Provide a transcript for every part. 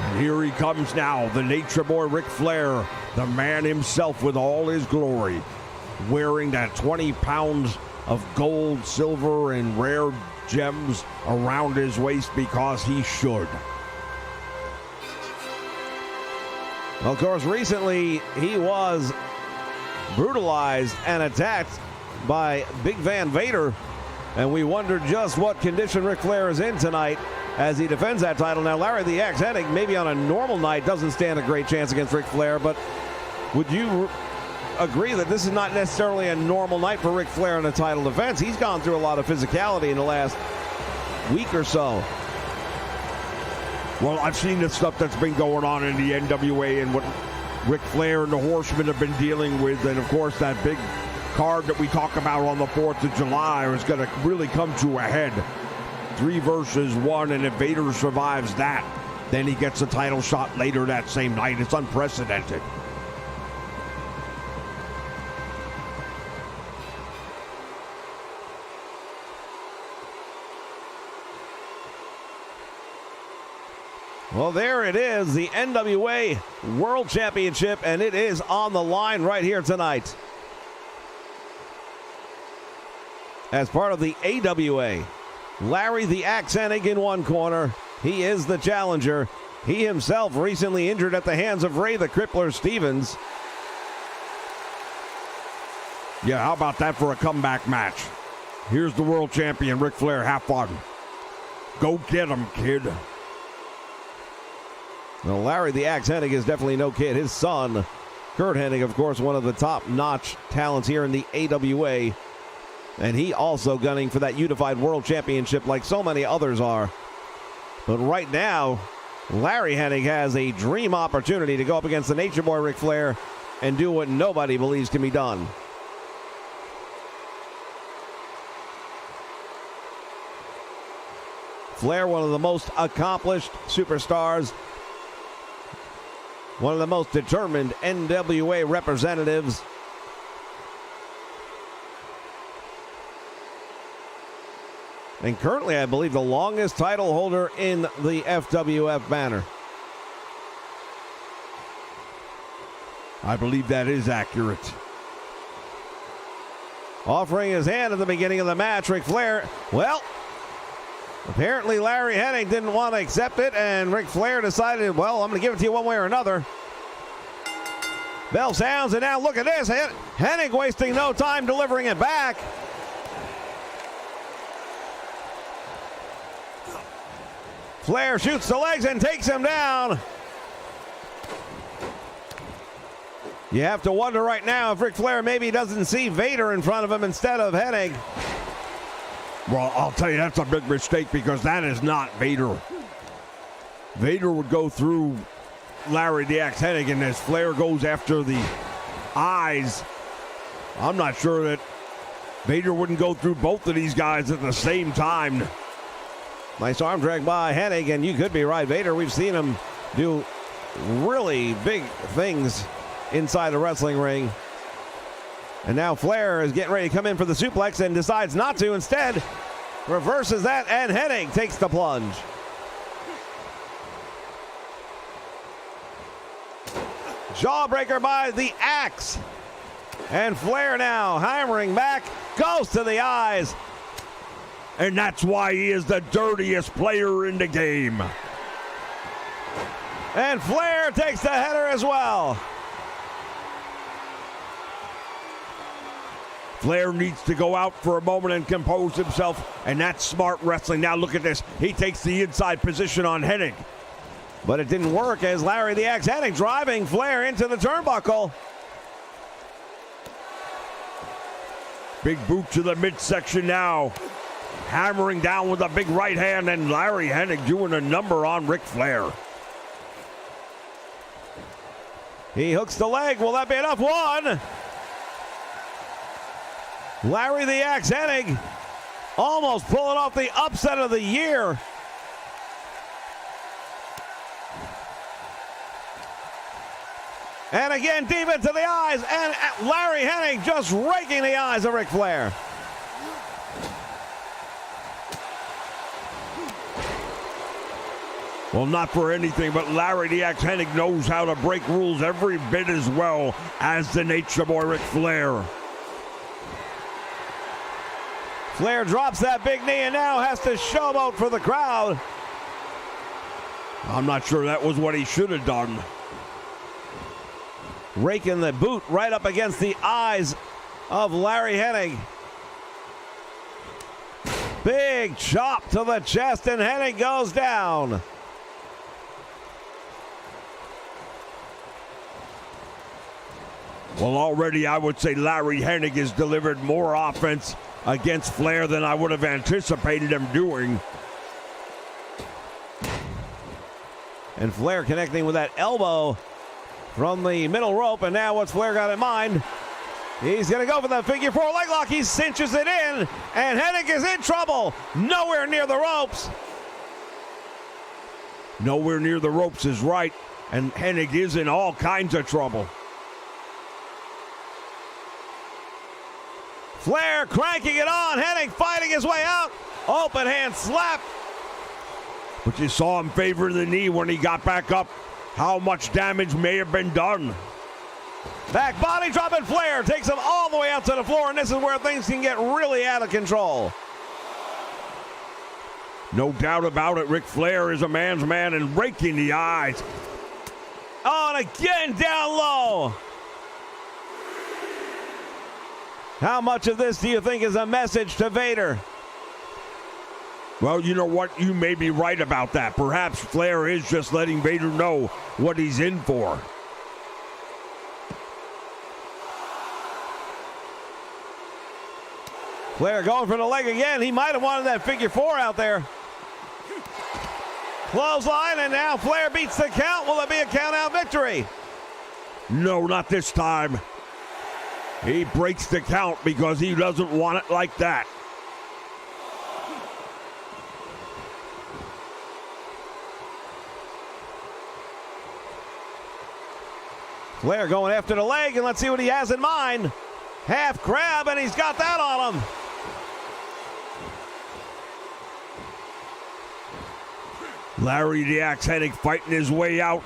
And here he comes now, the Nature Boy Ric Flair, the man himself with all his glory, wearing that 20 pounds of gold, silver, and rare gems around his waist because he should. Of course, recently he was brutalized and attacked by Big Van Vader, and we wondered just what condition Ric Flair is in tonight as he defends that title. Now, Larry the Axe Hennig, maybe on a normal night, doesn't stand a great chance against Ric Flair, but would you agree that this is not necessarily a normal night for Ric Flair in a title defense? He's gone through a lot of physicality in the last week or so. Well, I've seen the stuff that's been going on in the NWA and what Ric Flair and the Horsemen have been dealing with, and of course that big card that we talk about on the 4th of July is going to really come to a head. 3 versus 1, and if Vader survives that, then he gets a title shot later that same night. It's unprecedented. Well, there it is, the NWA World Championship, and it is on the line right here tonight. As part of the AWA, Larry the Axe Hennig in one corner. He is the challenger. He himself recently injured at the hands of Ray the Crippler Stevens. Yeah, how about that for a comeback match? Here's the world champion, Ric Flair. Have fun. Go get him, kid. Well, Larry the Axe Hennig is definitely no kid. His son, Curt Hennig, of course, one of the top-notch talents here in the AWA. And he also gunning for that unified world championship like so many others are. But right now, Larry Hennig has a dream opportunity to go up against the Nature Boy Ric Flair and do what nobody believes can be done. Flair, one of the most accomplished superstars, one of the most determined NWA representatives. And currently, I believe, the longest title holder in the FWF banner. I believe that is accurate. Offering his hand at the beginning of the match, Ric Flair, well, apparently Larry Hennig didn't want to accept it, and Ric Flair decided, well, I'm going to give it to you one way or another. Bell sounds, and now look at this. Hennig wasting no time delivering it back. Flair shoots the legs and takes him down. You have to wonder right now if Ric Flair maybe doesn't see Vader in front of him instead of Hennig. Well, I'll tell you, that's a big mistake because that is not Vader. Vader would go through Larry the Axe Hennig, and as Flair goes after the eyes, I'm not sure that Vader wouldn't go through both of these guys at the same time. Nice arm drag by Hennig, and you could be right. Vader, we've seen him do really big things inside the wrestling ring. And now Flair is getting ready to come in for the suplex and decides not to. Instead, reverses that, and Hennig takes the plunge. Jawbreaker by the Axe. And Flair now hammering back, goes to the eyes. And that's why he is the dirtiest player in the game. And Flair takes the header as well. Flair needs to go out for a moment and compose himself, and that's smart wrestling. Now look at this. He takes the inside position on Hennig. But it didn't work as Larry the Axe Hennig driving Flair into the turnbuckle. Big boot to the midsection now. Hammering down with a big right hand, and Larry Hennig doing a number on Ric Flair. He hooks the leg. Will that be enough? One. Larry the Axe Hennig almost pulling off the upset of the year. And again, deep into the eyes, and Larry Hennig just raking the eyes of Ric Flair. Well, not for anything, but Larry the Axe Hennig knows how to break rules every bit as well as the Nature Boy Ric Flair. Flair drops that big knee and now has to showboat for the crowd. I'm not sure that was what he should have done. Raking the boot right up against the eyes of Larry Hennig. Big chop to the chest and Hennig goes down. Well, already I would say Larry Hennig has delivered more offense against Flair than I would have anticipated him doing. And Flair connecting with that elbow from the middle rope. And now what's Flair got in mind? He's going to go for the figure four leg lock. He cinches it in. And Hennig is in trouble. Nowhere near the ropes. Nowhere near the ropes is right. And Hennig is in all kinds of trouble. Flair cranking it on. Hennig fighting his way out. Open hand slap. But you saw him favor the knee when he got back up. How much damage may have been done. Back body drop and Flair takes him all the way out to the floor. And this is where things can get really out of control. No doubt about it, Ric Flair is a man's man and raking the eyes. Oh, and again down low. How much of this do you think is a message to Vader? Well, you know what? You may be right about that. Perhaps Flair is just letting Vader know what he's in for. Flair going for the leg again. He might have wanted that figure four out there. Clothesline, and now Flair beats the count. Will it be a count out victory? No, not this time. He breaks the count because he doesn't want it like that. Flair going after the leg, and let's see what he has in mind. Half crab, and he's got that on him. Larry the Axe Hennig fighting his way out.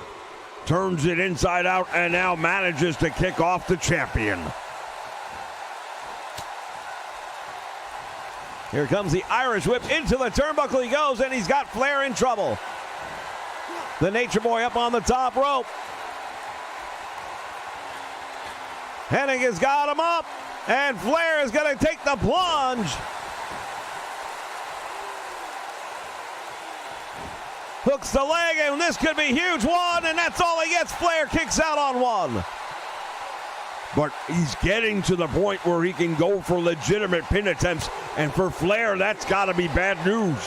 Turns it inside out, and now manages to kick off the champion. Here comes the Irish whip. Into the turnbuckle he goes, and he's got Flair in trouble. The Nature Boy up on the top rope. Hennig has got him up, and Flair is going to take the plunge. Hooks the leg, and this could be huge. One, and that's all he gets. Flair kicks out on one. But he's getting to the point where he can go for legitimate pin attempts. And for Flair, that's got to be bad news.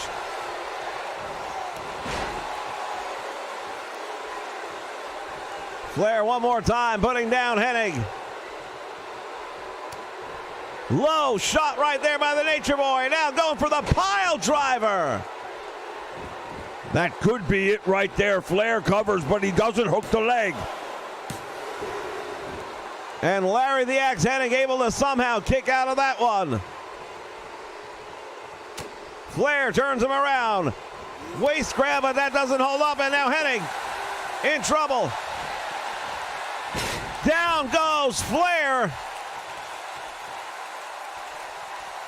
Flair one more time, putting down Hennig. Low shot right there by the Nature Boy. Now going for the pile driver. That could be it right there. Flair covers, but he doesn't hook the leg. And Larry the Axe Hennig able to somehow kick out of that one. Flair turns him around. Waist grab, but that doesn't hold up. And now Hennig in trouble. Down goes Flair.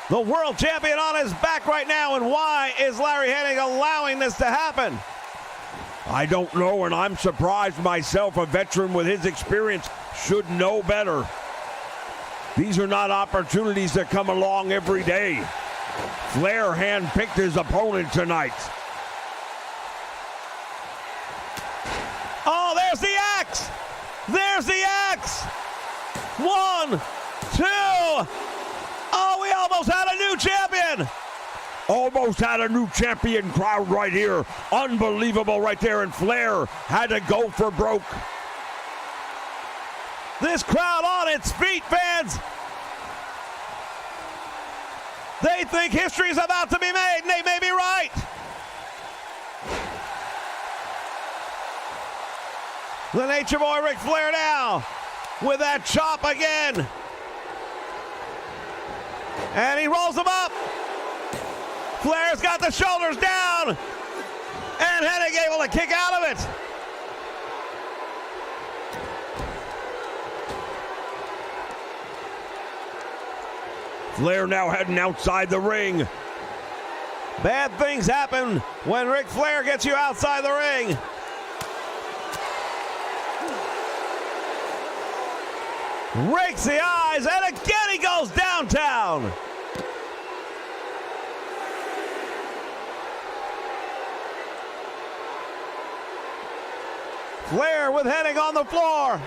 The world champion on his back right now. And why is Larry Hennig allowing this to happen? I don't know, and I'm surprised myself. A veteran with his experience should know better. These are not opportunities that come along every day. Flair handpicked his opponent tonight. Oh, there's the axe! There's the axe! 1, 2. Oh, we almost had a new champion! Almost had a new champion crowd right here. Unbelievable right there, and Flair had to go for broke. This crowd on its feet, fans. They think history is about to be made, and they may be right. The Nature Boy Ric Flair now with that chop again. And he rolls him up. Flair's got the shoulders down. And Hennig able to kick out of it. Flair now heading outside the ring. Bad things happen when Ric Flair gets you outside the ring. Rakes the eyes, and again he goes downtown. Flair with Hennig on the floor.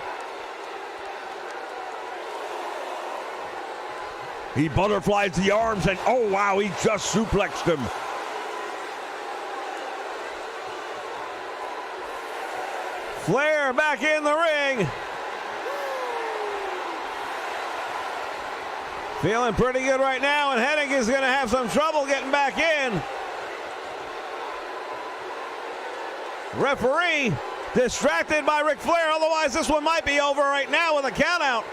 He butterflies the arms, and oh wow, he just suplexed him. Flair back in the ring. Feeling pretty good right now, and Hennig is going to have some trouble getting back in. Referee distracted by Ric Flair, otherwise this one might be over right now with a countout.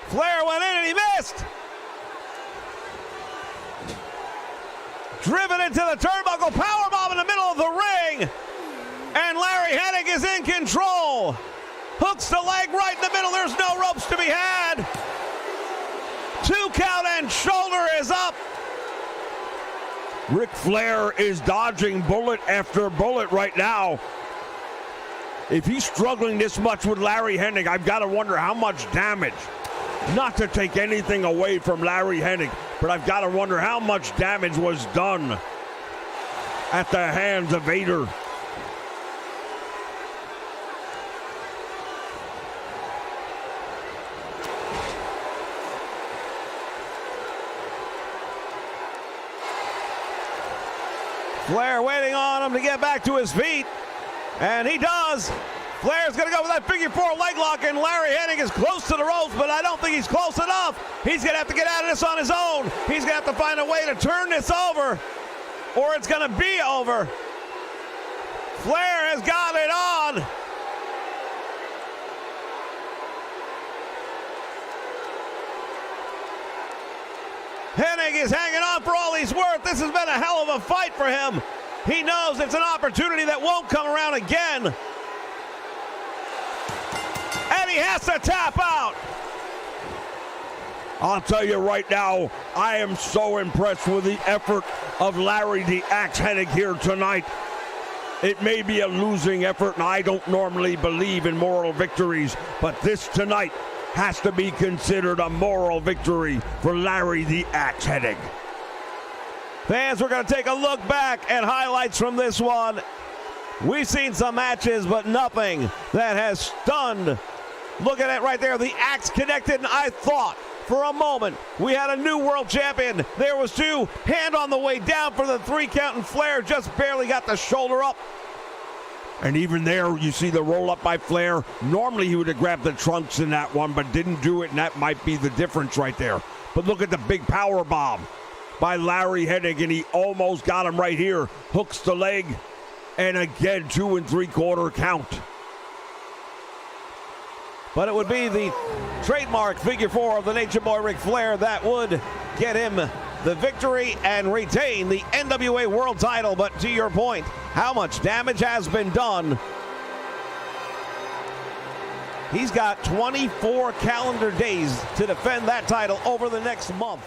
Flair went in and he missed. Driven into the turnbuckle, powerbomb in the middle of the ring. And Larry Hennig is in control. Hooks the leg right in the middle. There's no ropes to be had. 2 count and shoulder is up. Ric Flair is dodging bullet after bullet right now. If he's struggling this much with Larry Hennig, I've got to wonder how much damage. Not to take anything away from Larry Hennig, but I've got to wonder how much damage was done at the hands of Vader. Flair waiting on him to get back to his feet, and he does. Flair's going to go with that figure 4 leg lock, and Larry Hennig is close to the ropes, but I don't think he's close enough. He's going to have to get out of this on his own. He's going to have to find a way to turn this over, or it's going to be over. Flair has got it on. Hennig is hanging on for all he's worth. This has been a hell of a fight for him. He knows it's an opportunity that won't come around again. And he has to tap out. I'll tell you right now, I am so impressed with the effort of Larry the Axe Hennig here tonight. It may be a losing effort, and I don't normally believe in moral victories, but this tonight has to be considered a moral victory for Larry the Axe Hennig. Fans, we're going to take a look back at highlights from this one. We've seen some matches, but nothing that has stunned. Look at it right there. The axe connected, and I thought for a moment we had a new world champion. There was 2. Hand on the way down for the 3 count, and Flair just barely got the shoulder up. And even there, you see the roll up by Flair. Normally he would have grabbed the trunks in that one, but didn't do it, and that might be the difference right there. But look at the big power bomb by Larry Hennig, and he almost got him right here. Hooks the leg, and again, 2 3/4 count. But it would be the trademark figure 4 of the Nature Boy Ric Flair that would get him the victory and retain the NWA World title. But to your point, how much damage has been done? He's got 24 calendar days to defend that title over the next month.